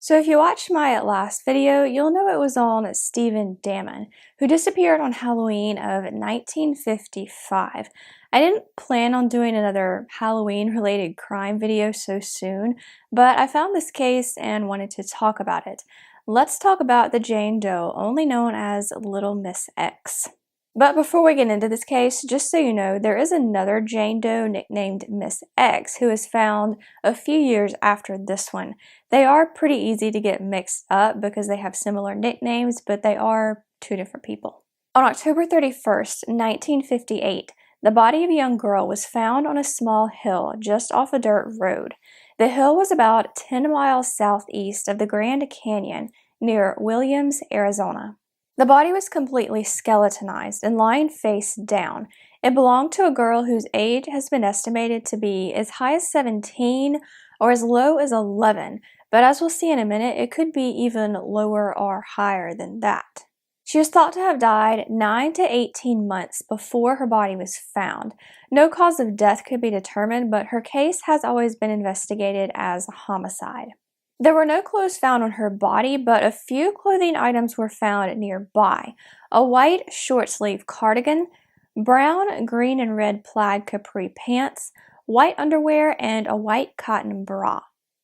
So if you watched my last video, you'll know it was on Stephen Damon, who disappeared on Halloween of 1955. I didn't plan on doing another Halloween-related crime video so soon, but I found this case and wanted to talk about it. Let's talk about the Jane Doe, only known as Little Miss X. But before we get into this case, just so you know, there is another Jane Doe nicknamed Miss X who was found a few years after this one. They are pretty easy to get mixed up because they have similar nicknames, but they are two different people. On October 31st, 1958, the body of a young girl was found on a small hill just off a dirt road. The hill was about 10 miles southeast of the Grand Canyon near Williams, Arizona. The body was completely skeletonized and lying face down. It belonged to a girl whose age has been estimated to be as high as 17 or as low as 11, but as we'll see in a minute, it could be even lower or higher than that. She was thought to have died 9 to 18 months before her body was found. No cause of death could be determined, but her case has always been investigated as a homicide. There were no clothes found on her body, but a few clothing items were found nearby. A white short-sleeve cardigan, brown, green, and red plaid capri pants, white underwear, and a white cotton bra.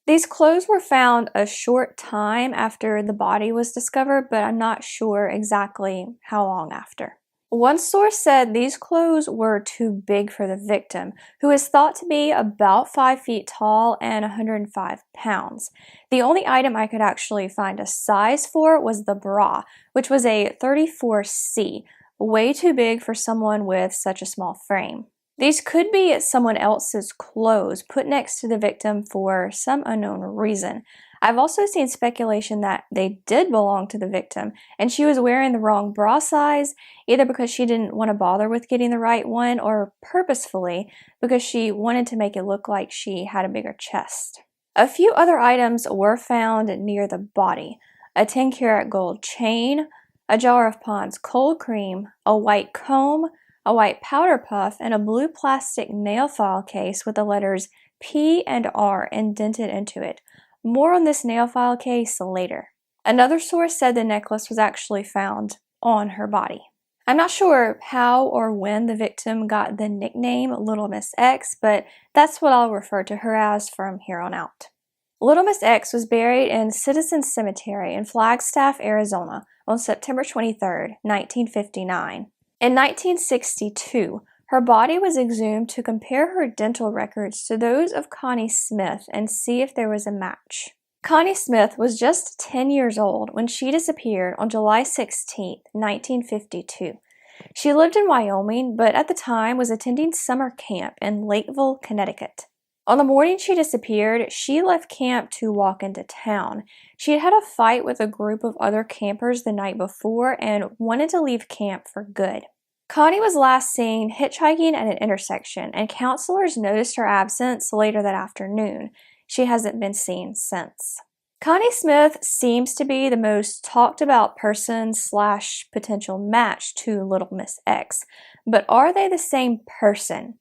These clothes were found a short time after the body was discovered, but I'm not sure exactly how long after. One source said these clothes were too big for the victim, who is thought to be about 5 feet tall and 105 pounds. The only item I could actually find a size for was the bra, which was a 34C, way too big for someone with such a small frame. These could be someone else's clothes put next to the victim for some unknown reason. I've also seen speculation that they did belong to the victim and she was wearing the wrong bra size, either because she didn't want to bother with getting the right one or purposefully because she wanted to make it look like she had a bigger chest. A few other items were found near the body: a 10-karat gold chain, a jar of Pond's cold cream, a white comb, a white powder puff, and a blue plastic nail file case with the letters P and R indented into it. More on this nail file case later. Another source said the necklace was actually found on her body. I'm not sure how or when the victim got the nickname Little Miss X, but that's what I'll refer to her as from here on out. Little Miss X was buried in Citizen Cemetery in Flagstaff, Arizona on September 23, 1959. In 1962, her body was exhumed to compare her dental records to those of Connie Smith and see if there was a match. Connie Smith was just 10 years old when she disappeared on July 16, 1952. She lived in Wyoming, but at the time was attending summer camp in Lakeville, Connecticut. On the morning she disappeared, she left camp to walk into town. She had had a fight with a group of other campers the night before and wanted to leave camp for good. Connie was last seen hitchhiking at an intersection, and counselors noticed her absence later that afternoon. She hasn't been seen since. Connie Smith seems to be the most talked about person / potential match to Little Miss X, but are they the same person?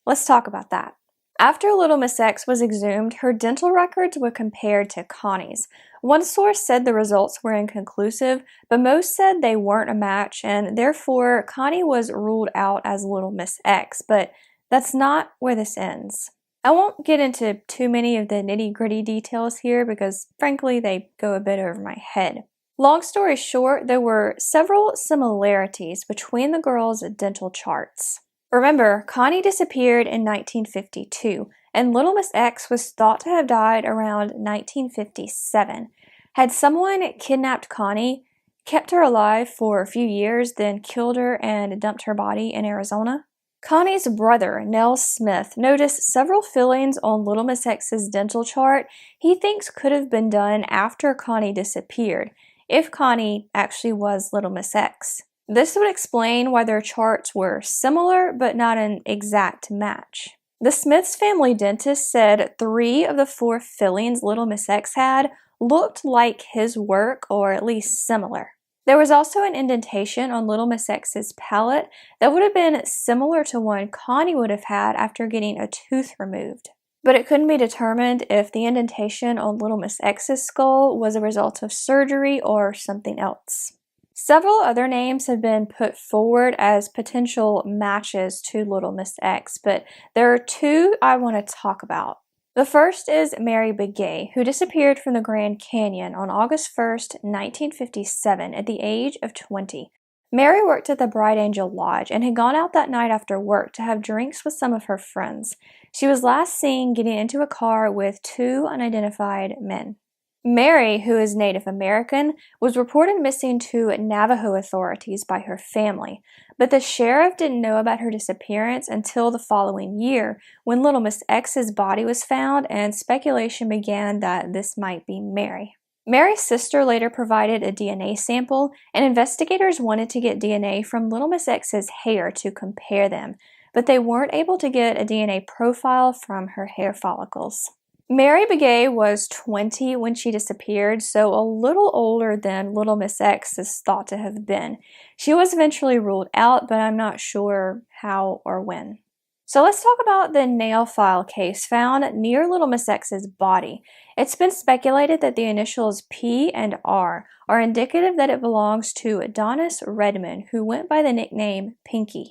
Let's talk about that. After Little Miss X was exhumed, her dental records were compared to Connie's. One source said the results were inconclusive, but most said they weren't a match, and therefore Connie was ruled out as Little Miss X, but that's not where this ends. I won't get into too many of the nitty-gritty details here because, frankly, they go a bit over my head. Long story short, there were several similarities between the girls' dental charts. Remember, Connie disappeared in 1952, and Little Miss X was thought to have died around 1957. Had someone kidnapped Connie, kept her alive for a few years, then killed her and dumped her body in Arizona? Connie's brother, Nell Smith, noticed several fillings on Little Miss X's dental chart he thinks could have been done after Connie disappeared, if Connie actually was Little Miss X. This would explain why their charts were similar but not an exact match. The Smiths family dentist said 3 of the 4 fillings Little Miss X had looked like his work, or at least similar. There was also an indentation on Little Miss X's palate that would have been similar to one Connie would have had after getting a tooth removed. but it couldn't be determined if the indentation on Little Miss X's skull was a result of surgery or something else. Several other names have been put forward as potential matches to Little Miss X, but there are two I want to talk about. The first is Mary Begay, who disappeared from the Grand Canyon on August 1st, 1957, at the age of 20. Mary worked at the Bright Angel Lodge and had gone out that night after work to have drinks with some of her friends. She was last seen getting into a car with two unidentified men. Mary, who is Native American, was reported missing to Navajo authorities by her family, but the sheriff didn't know about her disappearance until the following year when Little Miss X's body was found and speculation began that this might be Mary. Mary's sister later provided a DNA sample, and investigators wanted to get DNA from Little Miss X's hair to compare them, but they weren't able to get a DNA profile from her hair follicles. Mary Begay was 20 when she disappeared, so a little older than Little Miss X is thought to have been. She was eventually ruled out, but I'm not sure how or when. So let's talk about the nail file case found near Little Miss X's body. It's been speculated that the initials P and R are indicative that it belongs to Donis Redmond, who went by the nickname Pinky.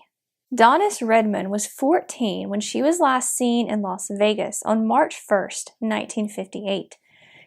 Donis Redmond was 14 when she was last seen in Las Vegas on March 1st, 1958.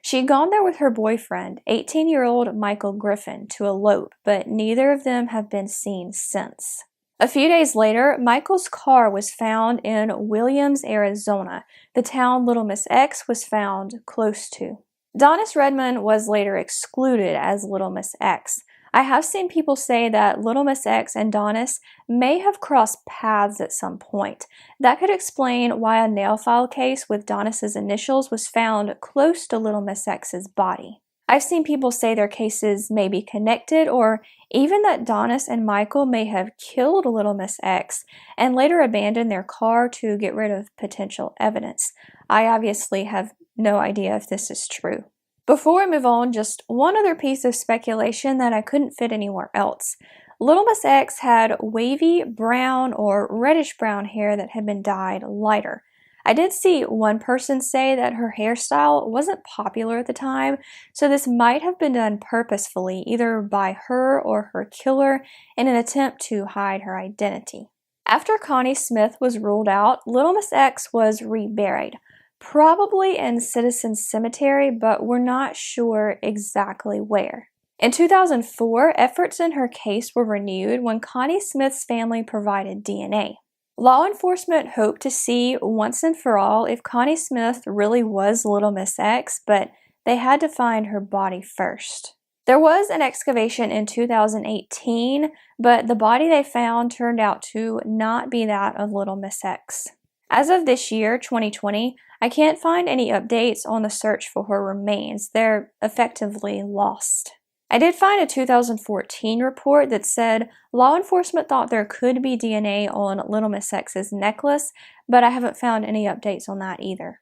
She had gone there with her boyfriend, 18-year-old Michael Griffin, to elope, but neither of them have been seen since. A few days later, Michael's car was found in Williams, Arizona, the town Little Miss X was found close to. Donis Redmond was later excluded as Little Miss X. I have seen people say that Little Miss X and Donis may have crossed paths at some point. That could explain why a nail file case with Donis's initials was found close to Little Miss X's body. I've seen people say their cases may be connected, or even that Donis and Michael may have killed Little Miss X and later abandoned their car to get rid of potential evidence. I obviously have no idea if this is true. Before we move on, just one other piece of speculation that I couldn't fit anywhere else. Little Miss X had wavy brown or reddish brown hair that had been dyed lighter. I did see one person say that her hairstyle wasn't popular at the time, so this might have been done purposefully, either by her or her killer, in an attempt to hide her identity. After Connie Smith was ruled out, Little Miss X was reburied. Probably in Citizen Cemetery, but we're not sure exactly where. In 2004, efforts in her case were renewed when Connie Smith's family provided DNA. Law enforcement hoped to see once and for all if Connie Smith really was Little Miss X, but they had to find her body first. There was an excavation in 2018, but the body they found turned out to not be that of Little Miss X. As of this year, 2020, I can't find any updates on the search for her remains. They're effectively lost. I did find a 2014 report that said law enforcement thought there could be DNA on Little Miss X's necklace, but I haven't found any updates on that either.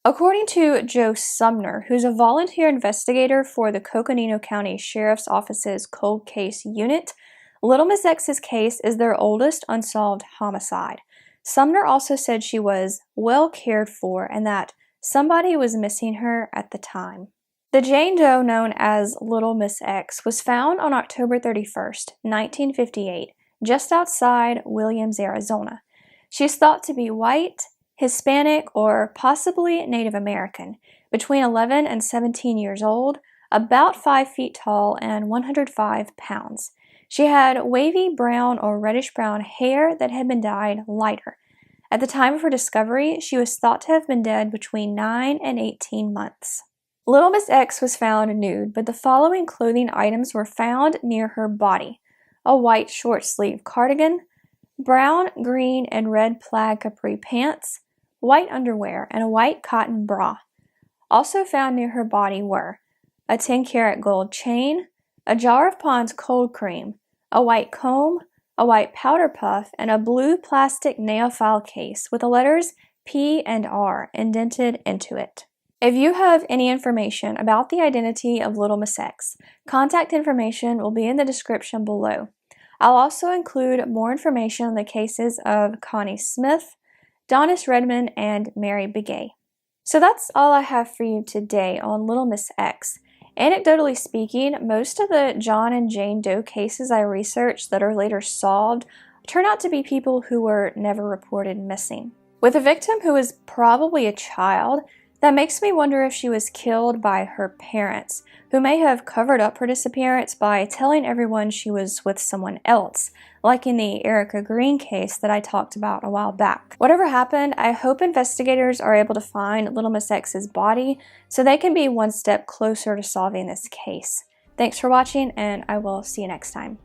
According to Joe Sumner, who's a volunteer investigator for the Coconino County Sheriff's Office's Cold Case Unit, Little Miss X's case is their oldest unsolved homicide. Sumner also said she was well cared for and that somebody was missing her at the time. The Jane Doe known as Little Miss X was found on October 31st, 1958, just outside Williams, Arizona. She is thought to be white, Hispanic, or possibly Native American, between 11 and 17 years old, about 5 feet tall, and 105 pounds. She had wavy brown or reddish-brown hair that had been dyed lighter. At the time of her discovery, she was thought to have been dead between 9 and 18 months. Little Miss X was found nude, but the following clothing items were found near her body: a white short-sleeved cardigan, brown, green, and red plaid capri pants, white underwear, and a white cotton bra. Also found near her body were a 10-karat gold chain, a jar of Pond's cold cream, a white comb, a white powder puff, and a blue plastic nail file case with the letters P and R indented into it. If you have any information about the identity of Little Miss X, contact information will be in the description below. I'll also include more information on the cases of Connie Smith, Donis Redmond, and Mary Begay. So that's all I have for you today on Little Miss X. Anecdotally speaking, most of the John and Jane Doe cases I researched that are later solved turn out to be people who were never reported missing. With a victim who was probably a child, that makes me wonder if she was killed by her parents, who may have covered up her disappearance by telling everyone she was with someone else, like in the Erica Green case that I talked about a while back. Whatever happened, I hope investigators are able to find Little Miss X's body so they can be one step closer to solving this case. Thanks for watching, and I will see you next time.